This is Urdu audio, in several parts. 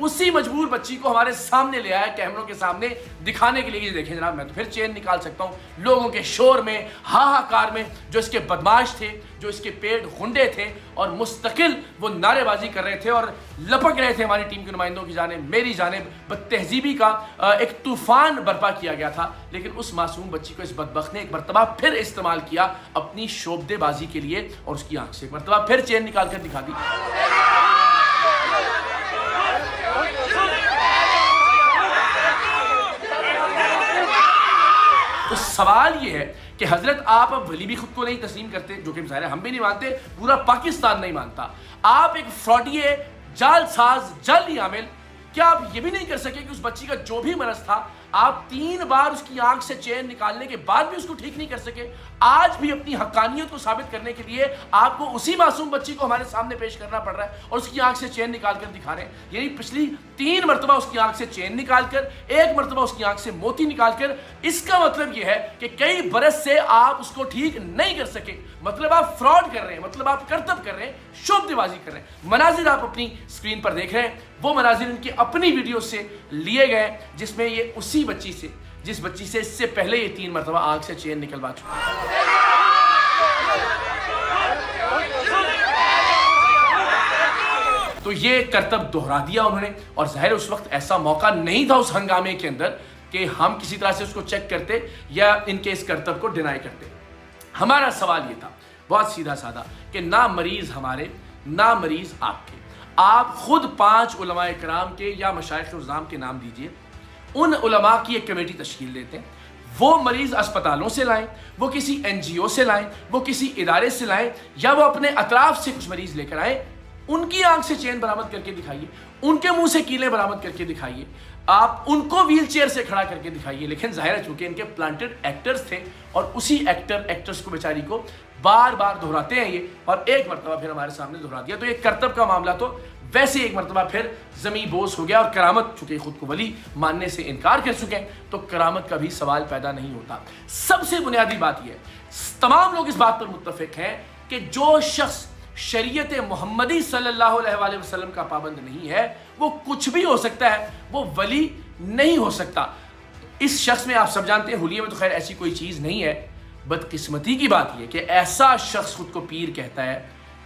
اسی مجبور بچی کو ہمارے سامنے لے آیا کیمروں کے سامنے دکھانے کے لیے. یہ دیکھیں جناب, میں تو پھر چین نکال سکتا ہوں لوگوں کے شور میں, ہاہاکار میں, جو اس کے بدماش تھے, جو اس کے پیٹ گھنڈے تھے اور مستقل وہ نعرے بازی کر رہے تھے اور لپک رہے تھے ہماری ٹیم کے نمائندوں کی جانب, میری جانب. بدتہذیبی کا ایک طوفان برپا کیا گیا تھا, لیکن اس معصوم بچی کو اس بدبخت نے ایک مرتبہ پھر استعمال کیا اپنی شوبدے بازی کے لیے, اور اس کی آنکھ سے ایک مرتبہ پھر چین نکال کر دکھا دی. تو سوال یہ ہے کہ حضرت آپ اب ولی بھی خود کو نہیں تسلیم کرتے, جو کہ ظاہر ہے ہم بھی نہیں مانتے, پورا پاکستان نہیں مانتا. آپ ایک فراڈیے, جال ساز, جعلی عامل, کیا آپ یہ بھی نہیں کر سکے کہ اس بچی کا جو بھی مرض تھا آپ 3 بار اس کی آنکھ سے چین نکالنے کے بعد بھی اس کو ٹھیک نہیں کر سکے؟ آج بھی اپنی حقانیت کو ثابت کرنے کے لیے آپ کو اسی معصوم بچی کو ہمارے سامنے پیش کرنا پڑ رہا ہے اور اس کی آنکھ سے چین نکال کر دکھا رہے ہیں. یعنی پچھلی 3 مرتبہ اس کی آنکھ سے چین نکال کر, 1 مرتبہ اس کی آنکھ سے موتی نکال کر. اس کا مطلب یہ ہے کہ کئی برس سے آپ اس کو ٹھیک نہیں کر سکے. مطلب آپ فراڈ کر رہے ہیں, مطلب آپ کرتب کر رہے ہیں, شوبدے بازی کر رہے ہیں. مناظر آپ اپنی اسکرین پر دیکھ رہے ہیں, وہ مناظر ان کی اپنی ویڈیو سے لیے گئے جس میں یہ اسی بچی سے, جس بچی سے اس سے پہلے یہ 3 مرتبہ آنکھ سے چین نکلوا چکا ہے. تو یہ کرتب دہرا دیا انہوں نے, اور ظاہر اس وقت ایسا موقع نہیں تھا اس ہنگامے کے اندر کہ ہم کسی طرح سے اس کو چیک کرتے یا ان کے اس کرتب کو ڈینائی کرتے. ہمارا سوال یہ تھا بہت سیدھا سادہ کہ نہ مریض ہمارے نہ مریض آپ کے, آپ خود 5 علماء کرام کے یا مشائخ عظام کے نام دیجئے. ان علماء کی ایک کمیٹی تشکیل دیتے ہیں, وہ مریض اسپتالوں سے لائیں, وہ کسی NGO سے لائیں, وہ کسی ادارے سے لائیں, یا وہ اپنے اطراف سے کچھ مریض لے کر آئیں. ان کی آنکھ سے چین برآمد کر کے دکھائیے, ان کے منہ سے کیلیں برآمد کر کے دکھائیے, آپ ان کو ویل چیئر سے کھڑا کر کے دکھائیے. لیکن ظاہر ہے چونکہ ان کے پلانٹڈ ایکٹرز تھے اور اسی ایکٹرز کو بیچاری کو بار بار دہراتے ہیں یہ, اور ایک مرتبہ پھر ہمارے سامنے دہرا دیا. تو یہ کرتب کا معاملہ تو ویسے ایک مرتبہ پھر زمین بوس ہو گیا, اور کرامت چونکہ خود کو ولی ماننے سے انکار کر چکے ہیں تو کرامت کا بھی سوال پیدا نہیں ہوتا. سب سے بنیادی بات یہ ہے, تمام لوگ اس بات پر متفق ہیں کہ جو شخص شریعت محمدی صلی اللہ علیہ وآلہ وسلم کا پابند نہیں ہے وہ کچھ بھی ہو سکتا ہے, وہ ولی نہیں ہو سکتا. اس شخص میں آپ سب جانتے ہیں حلیے میں تو خیر ایسی کوئی چیز نہیں ہے. بدقسمتی کی بات یہ کہ ایسا شخص خود کو پیر کہتا ہے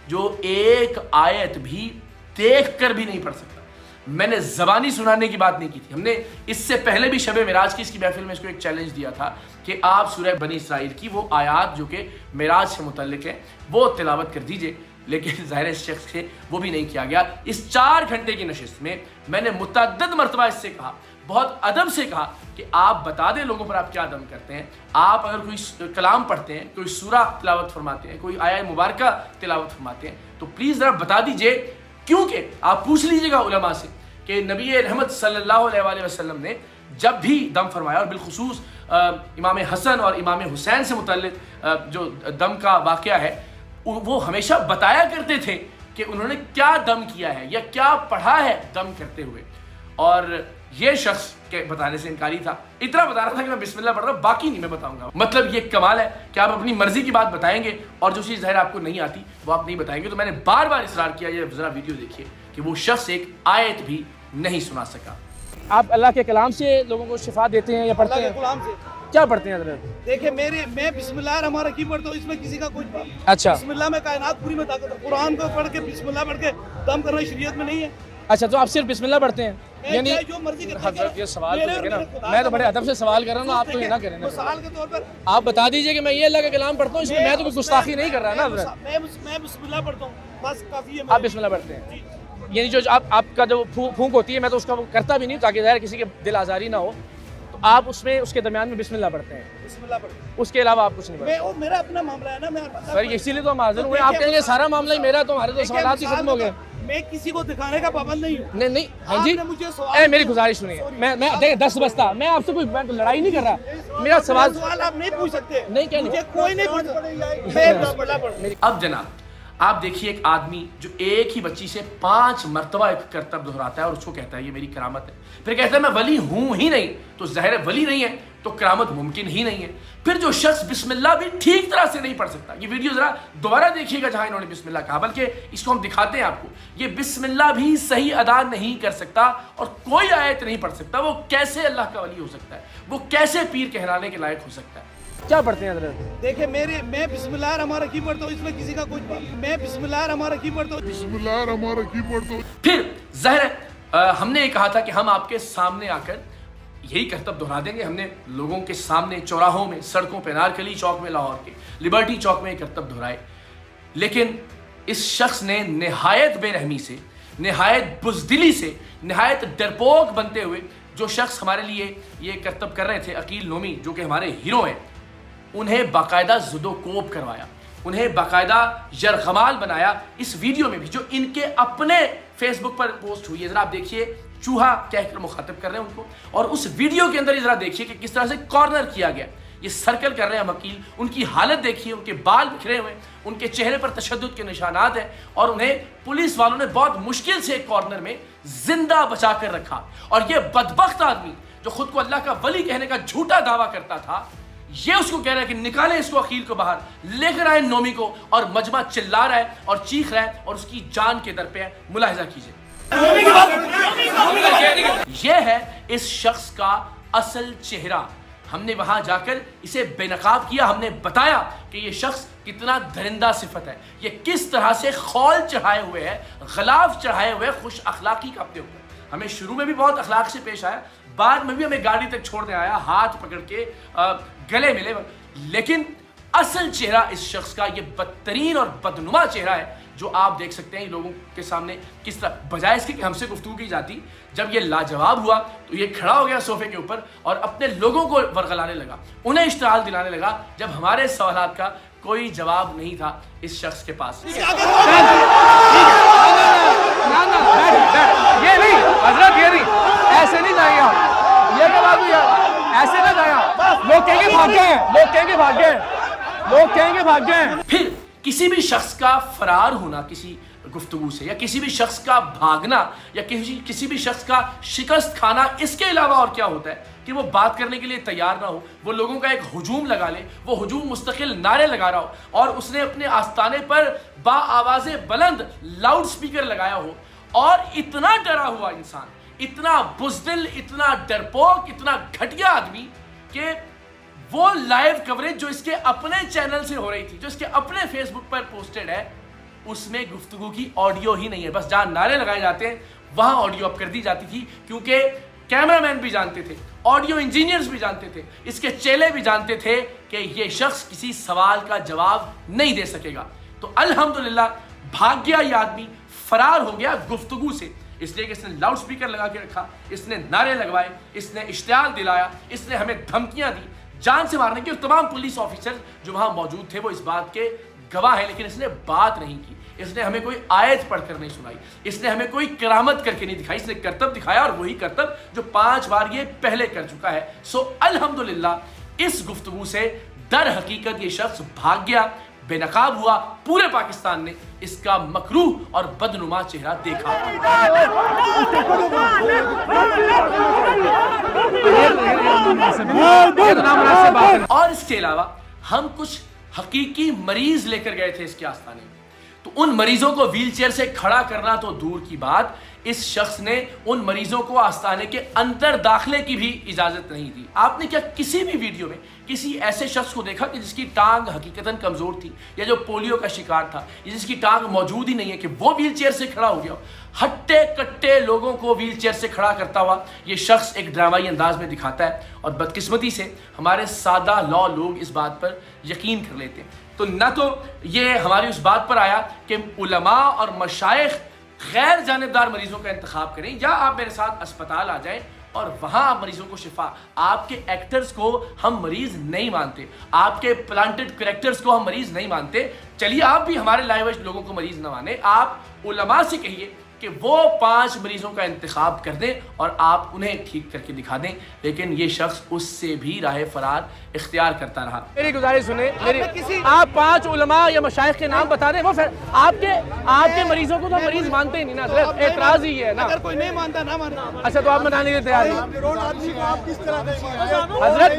جو ایک آیت بھی دیکھ کر بھی نہیں پڑھ سکتا. میں نے زبانی سنانے کی بات نہیں کی تھی, ہم نے اس سے پہلے بھی شب معراج کی اس کی محفل میں اس کو ایک چیلنج دیا تھا کہ آپ سورہ بنی اسرائیل کی وہ آیات جو کہ معراج سے متعلق ہیں وہ تلاوت کر دیجئے. لیکن ظاہر اس شخص سے وہ بھی نہیں کیا گیا. اس 4 گھنٹے کی نشست میں میں نے متعدد مرتبہ اس سے کہا, بہت ادب سے کہا کہ آپ بتا دیں لوگوں پر آپ کیا دم کرتے ہیں. آپ اگر کوئی کلام پڑھتے ہیں, کوئی سورہ تلاوت فرماتے ہیں, کوئی آیہ مبارکہ تلاوت فرماتے ہیں تو پلیز ذرا بتا دیجئے, کیونکہ آپ پوچھ لیجئے گا علماء سے کہ نبی رحمت صلی اللہ علیہ وآلہ وسلم نے جب بھی دم فرمایا, اور بالخصوص امام حسن اور امام حسین سے متعلق جو دم کا واقعہ ہے, وہ ہمیشہ بتایا کرتے تھے کہ انہوں نے کیا دم کیا ہے یا کیا پڑھا ہے دم کرتے ہوئے. اور یہ شخص کے بتانے سے انکاری تھا, اتنا بتا رہا تھا کہ میں بسم اللہ پڑھ رہا ہوں, باقی نہیں میں بتاؤں گا. مطلب یہ کمال ہے کہ آپ اپنی مرضی کی بات بتائیں گے اور جو چیز ظاہر آپ کو نہیں آتی وہ آپ نہیں بتائیں گے. تو میں نے بار بار اصرار کیا, یہ ذرا ویڈیو دیکھیے کہ وہ شخص ایک آیت بھی نہیں سنا سکا. آپ اللہ کے کلام سے لوگوں کو شفا دیتے ہیں یا پڑھتے ہیں؟ غلام سے کیا پڑھتے ہیں حضرت؟ دیکھیں میں بسم اللہ الرحمن الرحیم پڑھتا ہوں, اس میں کسی کا کوئی اچھا بسم اللہ میں کائنات پوری میں طاقت ہے. قرآن کو پڑھ کے بسم اللہ پڑھ کے دم کرنا شریعت میں نہیں ہے. اچھا, تو آپ صرف بسم اللہ پڑھتے ہیں؟ یعنی جو مرضی کرتے حضرت یہ سوال تو دیکھیں نا, میں تو بڑے ادب سے سوال کر رہا ہوں, آپ تو یہ نہ کریں نا. مثال کے طور پر آپ بتا دیجئے کہ میں یہ اللہ کا کلام پڑھتا ہوں, اس میں تو کوئی گستاخی نہیں کر رہا نا حضرت. میں بسم اللہ پڑھتا ہوں, بس کافی ہے. آپ بسم اللہ پڑھتے ہیں, یعنی جو آپ کا جو پھونک ہوتی ہے میں تو اس کا کرتا بھی نہیں تاکہ ظاہر کسی کے دل آزاری نہ ہو, تو آپ اس میں اس کے درمیان میں بسم اللہ پڑھتے ہیں, بسم اللہ پڑھتا ہوں. اس کے علاوہ آپ کچھ نہیں پڑھتے؟ میرا اپنا معاملہ ہے نا, میں سر اسی لیے تو ہم حاضر ہوئے. آپ کہیں گے سارا معاملہ ہی میرا, تو ہمارے تو سوالات ہی ختم ہو گئے. میں کسی کو دکھانے کا پابند نہیں ہوں. نہیں ہاں جی, اے میری گزارش سنیے, میں دیکھیں 10 بستہ, میں آپ سے کوئی لڑائی نہیں کر رہا, میرا سوال آپ نہیں پوچھ سکتے. نہیں, کیا نہیں, کوئی نہیں پوچھ سکتا. اب جناب آپ دیکھیے ایک آدمی جو ایک ہی بچی سے 5 مرتبہ ایک کرتب دہراتا ہے اور اس کو کہتا ہے یہ میری کرامت ہے, پھر کہتا ہے میں ولی ہوں ہی نہیں, تو ظاہر ولی نہیں ہے تو کرامت ممکن ہی نہیں ہے۔ پھر جو شخص بسم اللہ بھی ٹھیک طرح سے نہیں پڑھ سکتا، یہ ویڈیو ذرا دوبارہ دیکھیے گا جہاں انہوں نے بسم اللہ کہا، بلکہ اس کو ہم دکھاتے ہیں آپ کو، یہ بسم اللہ بھی صحیح ادا نہیں کر سکتا اور کوئی آیت نہیں پڑھ سکتا، وہ کیسے اللہ کا ولی ہو سکتا ہے، وہ کیسے پیر کہلانے کے لائق ہو سکتا ہے؟ کیا پڑھتے ہیں حضرت؟ دیکھیں میں بسم اللہ الرحمن الرحیم پڑھتا ہوں، اس میں کسی کا کچھ میں بسم اللہ الرحمن الرحیم پڑھتا ہوں۔ بسم اللہ الرحمن الرحیم پڑھتا ہوں۔ پھر ظاہر ہم نے یہ کہا تھا کہ ہم آپ کے سامنے آ کر یہی کرتب دہرا دیں گے۔ ہم نے لوگوں کے سامنے چوراہوں میں، سڑکوں پہ، نارکلی چوک میں لاہور کے، لبرٹی چوک میں یہ کرتب دہرائے، لیکن اس شخص نے نہایت بے رحمی سے، نہایت بزدلی سے، نہایت ڈرپوک بنتے ہوئے، جو شخص ہمارے لیے یہ کرتب کر رہے تھے، عقیل نومی، جو کہ ہمارے ہیرو ہیں، انہیں باقاعدہ زد و کوب کروایا، انہیں باقاعدہ یرغمال بنایا اس ویڈیو میں بھی جو ان کے اپنے فیس بک پر پوسٹ ہوئی ہے۔ ذرا آپ دیکھیے، چوہا کہہ کر مخاطب کر رہے ہیں ان کو، اور اس ویڈیو کے اندر ذرا دیکھیے کہ کس طرح سے کارنر کیا گیا، یہ سرکل کر رہے ہیں وکیل، ان کی حالت دیکھیے، ان کے بال بکھرے ہوئے، ان کے چہرے پر تشدد کے نشانات ہیں، اور انہیں پولیس والوں نے بہت مشکل سے ایک کارنر میں زندہ بچا کر رکھا۔ اور یہ بدبخت آدمی جو خود کو اللہ کا ولی کہنے کا جھوٹا دعویٰ کرتا تھا، یہ اس کو کہہ رہا ہے کہ نکالیں اس کو، عقیل کو باہر لے کر آئے نومی کو، اور مجمع چلا رہا ہے اور چیخ رہا ہے اور اس کی جان کے در پہ ہے۔ ملاحظہ کیجئے، یہ ہے اس شخص کا اصل چہرہ۔ ہم نے وہاں جا کر اسے بے نقاب کیا، ہم نے بتایا کہ یہ شخص کتنا درندہ صفت ہے، یہ کس طرح سے خول چڑھائے ہوئے ہے، غلاف چڑھائے ہوئے خوش اخلاقی کا اپنے اوپر۔ ہمیں شروع میں بھی بہت اخلاق سے پیش آیا، بعد میں بھی ہمیں گاڑی تک چھوڑنے آیا، ہاتھ پکڑ کے گلے ملے، لیکن اصل چہرہ اس شخص کا یہ بدترین اور بدنما چہرہ ہے جو آپ دیکھ سکتے ہیں لوگوں کے سامنے کس طرح، بجائے اس کے کہ ہم سے گفتگو کی جاتی۔ جب یہ لاجواب ہوا تو یہ کھڑا ہو گیا صوفے کے اوپر اور اپنے لوگوں کو ورغلانے لگا، انہیں اشتعال دلانے لگا، جب ہمارے سوالات کا کوئی جواب نہیں تھا اس شخص کے پاس۔ یہ نہیں حضرت، یہ نہیں، ایسے نہیں جائیں آپ، یہ کیا بات ہوئی ہے؟ ایسے نہ جائیں آپ، لوگ کہیں گے بھاگ گئے ہیں، لوگ کہیں گے بھاگ گئے ہیں، لوگ کہیں گے بھاگ گئے ہیں۔ پھر کسی بھی شخص کا فرار ہونا کسی گفتگو سے، یا کسی بھی شخص کا بھاگنا، یا کسی بھی شخص کا شکست کھانا، اس کے علاوہ اور کیا ہوتا ہے کہ وہ بات کرنے کے لیے تیار نہ ہو، وہ لوگوں کا ایک ہجوم لگا لے، وہ ہجوم مستقل نعرے لگا رہا ہو، اور اس نے اپنے آستانے پر با آواز بلند لاؤڈ سپیکر لگایا ہو، اور اتنا ڈرا ہوا انسان، اتنا بزدل، اتنا ڈرپوک، اتنا گھٹیا آدمی کہ وہ لائیو کوریج جو اس کے اپنے چینل سے ہو رہی تھی، جو اس کے اپنے فیس بک پر پوسٹڈ ہے، اس میں گفتگو کی آڈیو ہی نہیں ہے، بس جہاں نعرے لگائے جاتے ہیں وہاں آڈیو اپ کر دی جاتی تھی، کیونکہ کیمرہ مین بھی جانتے تھے، آڈیو انجینئرز بھی جانتے تھے، اس کے چیلے بھی جانتے تھے کہ یہ شخص کسی سوال کا جواب نہیں دے سکے گا۔ تو الحمدللہ بھاگ گیا یہ آدمی، فرار ہو گیا گفتگو سے، اس لیے کہ اس نے لاؤڈ سپیکر لگا کے رکھا، اس نے نعرے لگوائے، اس نے اشتعال دلایا، اس نے ہمیں دھمکیاں دی جان سے مارنے کی، اور تمام پولیس آفیسر جو وہاں موجود تھے وہ اس بات کے گواہ ہیں، لیکن اس نے بات نہیں کی، اس نے ہمیں کوئی آیت پڑھ کر نہیں سنائی، اس نے ہمیں کوئی کرامت کر کے نہیں دکھائی، اس نے کرتب دکھایا، اور وہی کرتب جو 5 بار یہ پہلے کر چکا ہے۔ سو الحمدللہ اس گفتگو سے در حقیقت یہ شخص بھاگ گیا، بے نقاب ہوا، پورے پاکستان نے اس کا مکروہ اور بدنما چہرہ دیکھا۔ اور اس کے علاوہ ہم کچھ حقیقی مریض لے کر گئے تھے اس کے آستانے میں، تو ان مریضوں کو ویل چیئر سے کھڑا کرنا تو دور کی بات، اس شخص نے ان مریضوں کو آستانے کے اندر داخلے کی بھی اجازت نہیں دی۔ آپ نے کیا کسی بھی ویڈیو میں کسی ایسے شخص کو دیکھا کہ جس کی ٹانگ حقیقتاً کمزور تھی، یا جو پولیو کا شکار تھا، یا جس کی ٹانگ موجود ہی نہیں ہے، کہ وہ ویل چیئر سے کھڑا ہو گیا ہو؟ ہٹے کٹے لوگوں کو ویل چیئر سے کھڑا کرتا ہوا یہ شخص ایک ڈرامائی انداز میں دکھاتا ہے، اور بدقسمتی سے ہمارے سادہ لا لوگ اس بات پر یقین کر لیتے ہیں۔ تو نہ تو یہ ہماری اس بات پر آیا کہ علماء اور مشائخ غیر جانبدار مریضوں کا انتخاب کریں، یا آپ میرے ساتھ اسپتال آ جائیں اور وہاں آپ مریضوں کو شفا۔ آپ کے ایکٹرز کو ہم مریض نہیں مانتے، آپ کے پلانٹڈ کریکٹرز کو ہم مریض نہیں مانتے، چلیے آپ بھی ہمارے لائیو لوگوں کو مریض نہ مانیں، آپ علماء سے کہیے کہ وہ 5 مریضوں کا انتخاب کر دیں اور آپ انہیں ٹھیک کر کے دکھا دیں، لیکن یہ شخص اس سے بھی راہ فرار اختیار کرتا رہا۔ میری گزارش سنیں، آپ 5 علماء یا مشائخ کے نام بتا دیں، وہ آپ کے مریضوں کو تو مریض مانتے ہی نہیں نا حضرت، اعتراض ہی ہے نا۔ اگر کوئی نہیں مانتا نہ مانے۔ اچھا تو آپ منانے کے تیار ہیں حضرت؟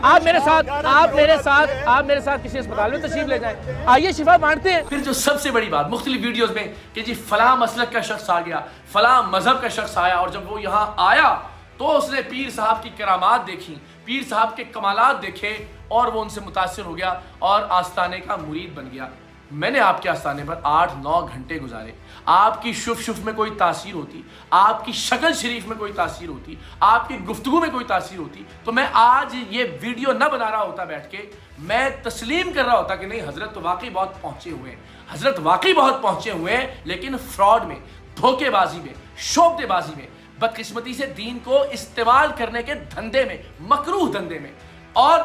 آپ میرے ساتھ کسی اسپتال میں تشریف لے جائیں، آئیے شفا بانٹتے ہیں۔ پھر جو سب سے بڑی بات مختلف ویڈیوز میں کہ جی فلاں مسلک کا شخص آ گیا، فلاں مذہب کا شخص آیا، اور جب وہ یہاں آیا تو اس نے پیر صاحب کی کرامات دیکھی، پیر صاحب کے کمالات دیکھے اور وہ ان سے متاثر ہو گیا اور آستانے کا مرید بن گیا۔ میں نے آپ کے آستانے پر 8-9 گھنٹے گزارے، آپ کی شف میں کوئی تاثیر ہوتی، آپ کی شکل شریف میں کوئی تاثیر ہوتی، آپ کی گفتگو میں کوئی تاثیر ہوتی، تو میں آج یہ ویڈیو نہ بنا رہا ہوتا بیٹھ کے، میں تسلیم کر رہا ہوتا کہ نہیں حضرت تو واقعی بہت پہنچے ہوئے ہیں، حضرت واقعی بہت پہنچے ہوئے ہیں، لیکن فراڈ میں، دھوکے بازی میں، شعبدے بازی میں، بدقسمتی سے دین کو استعمال کرنے کے دھندے میں، مکروہ دھندے میں۔ اور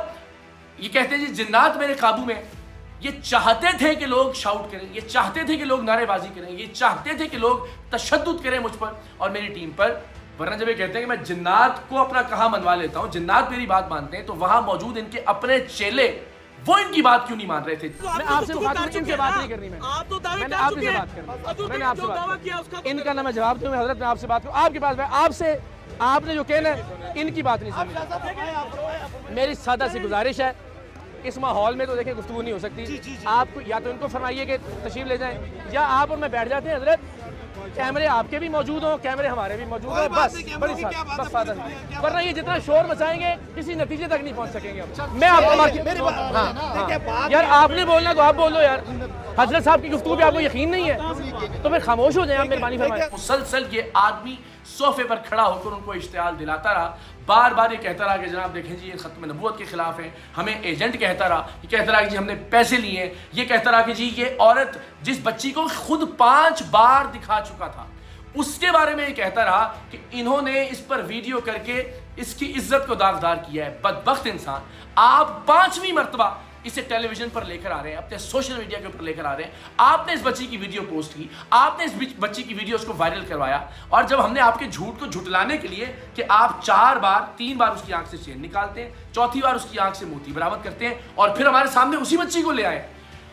یہ کہتے ہیں جی جنات میرے قابو میں، یہ چاہتے تھے کہ لوگ شاؤٹ کریں، یہ چاہتے تھے کہ لوگ نعرے بازی کریں، یہ چاہتے تھے کہ لوگ تشدد کریں مجھ پر اور میری ٹیم پر، ورنہ جب یہ کہتے ہیں کہ میں جنات کو اپنا کہاں منوا لیتا ہوں، جنات میری بات مانتے ہیں، تو وہاں موجود ان کے اپنے چیلے وہ ان کی بات کیوں نہیں مان رہے تھے؟ میں آپ سے بات نہیں کرنی، میں نے آپ سے بات کرنی، میں نے آپ سے بات کرنی، ان کا نہ میں جواب دوں، حضرت میں آپ سے بات کروں، آپ کے پاس میں آپ نے جو کہنا ہے ان کی بات نہیں سنی۔ میری سادہ سی گزارش ہے، اس ماحول میں تو دیکھیں گفتگو نہیں ہو سکتی، آپ کو یا تو ان کو فرمائیے کہ تشریف لے جائیں، یا آپ اور میں بیٹھ جاتے ہیں حضرت، کیمرے آپ کے بھی موجود ہوں، کیمرے ہمارے بھی موجود ہوں، بس بڑی بس سادہ، ورنہ یہ جتنا شور مچائیں گے کسی نتیجے تک نہیں پہنچ سکیں گے۔ میں آپ کو یار آپ نے بولنا تو آپ بولو یار، حضرت صاحب کی گفتگو پہ آپ کو یقین نہیں ہے تو پھر خاموش ہو جائیں، آپ مہربانی فرمائیں۔ مسلسل یہ آدمی صوفے پر کھڑا ہو کر ان کو اشتعال دلاتا رہا، بار بار یہ کہتا رہا کہ جناب دیکھیں جی یہ ختم نبوت کے خلاف ہے، ہمیں ایجنٹ کہتا رہا، یہ کہتا رہا کہ جی ہم نے پیسے لیے ہیں، یہ کہتا رہا کہ جی یہ عورت جس بچی کو خود 5 بار دکھا چکا تھا اس کے بارے میں یہ کہتا رہا کہ انہوں نے اس پر ویڈیو کر کے اس کی عزت کو داغدار کیا ہے۔ بدبخت انسان، آپ 5ویں مرتبہ اسے ٹیلی ویژن پر لے کر آ رہے ہیں، اپنے سوشل میڈیا کے اوپر لے کر آ رہے ہیں، آپ نے اس بچی کی ویڈیو پوسٹ کی، آپ نے اس بچی کی ویڈیو اس کو وائرل کروایا، اور جب ہم نے آپ کے جھوٹ کو جھٹلانے کے لیے کہ آپ 3 بار اس کی آنکھ سے چین نکالتے ہیں، 4تھی بار اس کی آنکھ سے موتی برآمد کرتے ہیں، اور پھر ہمارے سامنے اسی بچی کو لے آئے،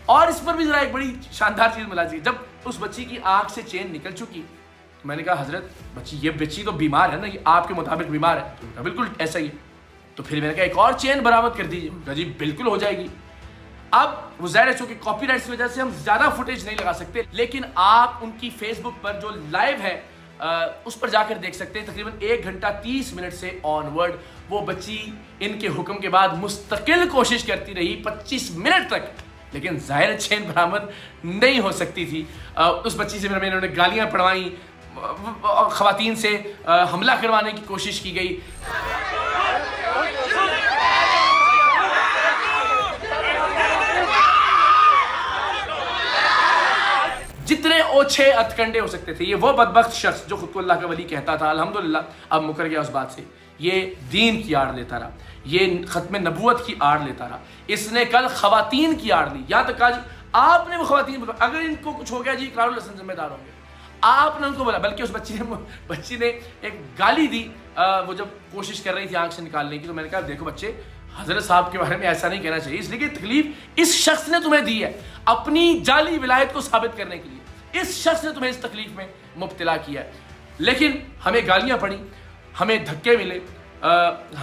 اور اس پر بھی ذرا ایک بڑی شاندار چیز ملاحظہ، جب اس بچی کی آنکھ سے چین نکل چکی، میں نے کہا حضرت یہ بچی تو بیمار ہے نا، یہ آپ کے مطابق بیمار ہے؟ تو کہا بالکل ایسا ہی ہے۔ تو پھر میں نے کہا ایک اور چین برآمد کر دیجیے، کہا جی بالکل ہو جائے گی۔ اب وہ ظاہر ہے چونکہ کاپی رائٹس کی وجہ سے ہم زیادہ فوٹیج نہیں لگا سکتے، لیکن آپ ان کی فیس بک پر جو لائیو ہے اس پر جا کر دیکھ سکتے ہیں، تقریباً 1 گھنٹہ 30 منٹ سے آن ورڈ وہ بچی ان کے حکم کے بعد مستقل کوشش کرتی رہی 25 منٹ تک، لیکن ظاہر چین برآمد نہیں ہو سکتی تھی۔ اس بچی سے پھر انہوں نے گالیاں پڑھوائیں، خواتین سے حملہ کروانے کی کوشش کی گئی۔ جتنے اوچھے اتکنڈے ہو سکتے تھے، یہ وہ بدبخت شخص جو خود کو اللہ کا ولی کہتا تھا، الحمدللہ اب مکر گیا اس بات سے، یہ دین کی آڑ لیتا رہا، یہ ختم نبوت کی آڑ لیتا رہا، اس نے کل خواتین کی آڑ لی، یہاں تک کہا جی آپ نے وہ خواتین، اگر ان کو کچھ ہو گیا جی اقرار الحسن ذمہ دار ہوں گے، آپ نے ان کو بولا، بلکہ اس بچی نے ایک گالی دی، وہ جب کوشش کر رہی تھی آنکھ سے نکالنے کی، تو میں نے کہا دیکھو بچے، حضرت صاحب کے بارے میں ایسا نہیں کہنا چاہیے، اس لیے کہ تکلیف اس شخص نے تمہیں دی ہے اپنی جعلی ولایت کو ثابت کرنے کے لیے، اس شخص نے تمہیں اس تکلیف میں مبتلا کیا ہے، لیکن ہمیں گالیاں پڑی، ہمیں دھکے ملے،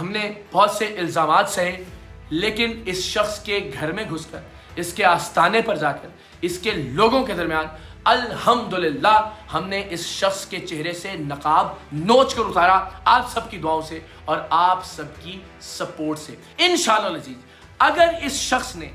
ہم نے بہت سے الزامات سہے، لیکن اس شخص کے گھر میں گھس کر، اس کے آستانے پر جا کر، اس کے لوگوں کے درمیان الحمدللہ ہم نے اس شخص کے چہرے سے نقاب نوچ کر اتارا، آپ سب کی دعاؤں سے اور آپ سب کی سپورٹ سے انشاءاللہ العزیز۔ اگر اس شخص نے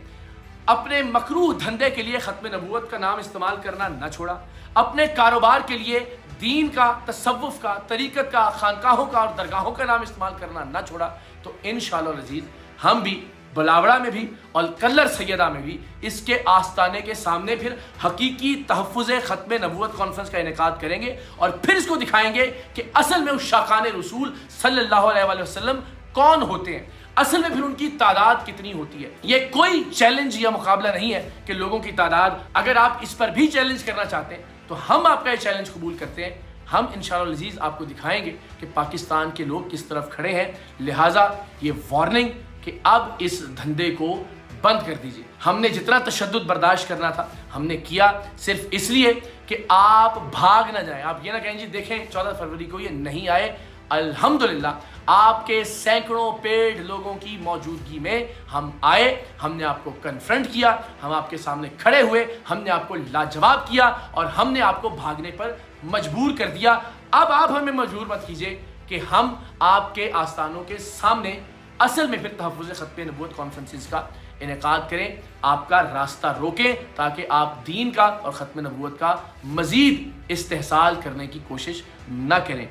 اپنے مکروہ دھندے کے لیے ختم نبوت کا نام استعمال کرنا نہ چھوڑا، اپنے کاروبار کے لیے دین کا، تصوف کا، طریقت کا، خانقاہوں کا اور درگاہوں کا نام استعمال کرنا نہ چھوڑا، تو انشاءاللہ العزیز ہم بھی بلاوڑا میں بھی اور کلر سیدہ میں بھی اس کے آستانے کے سامنے پھر حقیقی تحفظ ختم نبوت کانفرنس کا انعقاد کریں گے، اور پھر اس کو دکھائیں گے کہ اصل میں اس شاقان رسول صلی اللہ علیہ وآلہ وسلم کون ہوتے ہیں، اصل میں پھر ان کی تعداد کتنی ہوتی ہے۔ یہ کوئی چیلنج یا مقابلہ نہیں ہے کہ لوگوں کی تعداد، اگر آپ اس پر بھی چیلنج کرنا چاہتے ہیں تو ہم آپ کا یہ چیلنج قبول کرتے ہیں. ہم انشاءاللہ العزیز آپ کو دکھائیں گے کہ پاکستان کے لوگ کس طرف کھڑے ہیں. لہٰذا یہ وارننگ کہ اب اس دھندے کو بند کر دیجیے. ہم نے جتنا تشدد برداشت کرنا تھا ہم نے کیا، صرف اس لیے کہ آپ بھاگ نہ جائیں. آپ یہ نہ کہیں جی دیکھیں 14 فروری کو یہ نہیں آئے. الحمدللہ آپ کے سینکڑوں پیڈ لوگوں کی موجودگی میں ہم آئے، ہم نے آپ کو کنفرنٹ کیا، ہم آپ کے سامنے کھڑے ہوئے، ہم نے آپ کو لاجواب کیا اور ہم نے آپ کو بھاگنے پر مجبور کر دیا. اب آپ ہمیں مجبور مت کیجئے کہ ہم آپ کے آستانوں کے سامنے اصل میں پھر تحفظ ختم نبوت کانفرنسز کا انعقاد کریں، آپ کا راستہ روکیں تاکہ آپ دین کا اور ختم نبوت کا مزید استحصال کرنے کی کوشش نہ کریں.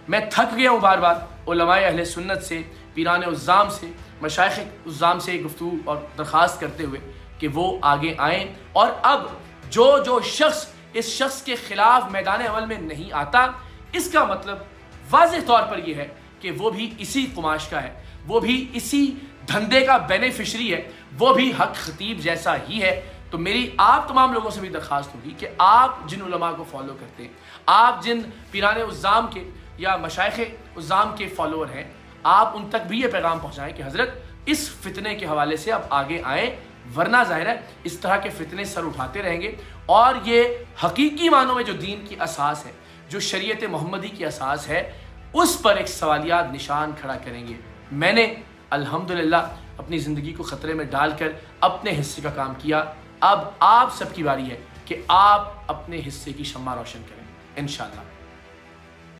میں تھک گیا ہوں بار بار علماء اہل سنت سے، پیران عظام سے، مشائخ عظام سے گفتگو اور درخواست کرتے ہوئے کہ وہ آگے آئیں. اور اب جو شخص اس شخص کے خلاف میدان عمل میں نہیں آتا، اس کا مطلب واضح طور پر یہ ہے کہ وہ بھی اسی قماش کا ہے، وہ بھی اسی دھندے کا بینیفیشری ہے، وہ بھی حق خطیب جیسا ہی ہے. تو میری آپ تمام لوگوں سے بھی درخواست ہوگی کہ آپ جن علماء کو فالو کرتے ہیں، آپ جن پیران عظام کے یا مشائخ عظام کے فالوور ہیں، آپ ان تک بھی یہ پیغام پہنچائیں کہ حضرت اس فتنے کے حوالے سے اب آگے آئیں، ورنہ ظاہر ہے اس طرح کے فتنے سر اٹھاتے رہیں گے اور یہ حقیقی معنوں میں جو دین کی اساس ہے، جو شریعت محمدی کی اساس ہے، اس پر ایک سوالیات نشان کھڑا کریں گے. میں نے الحمدللہ اپنی زندگی کو خطرے میں ڈال کر اپنے حصے کا کام کیا. اب آپ سب کی باری ہے کہ آپ اپنے حصے کی شمع روشن کریں انشاءاللہ.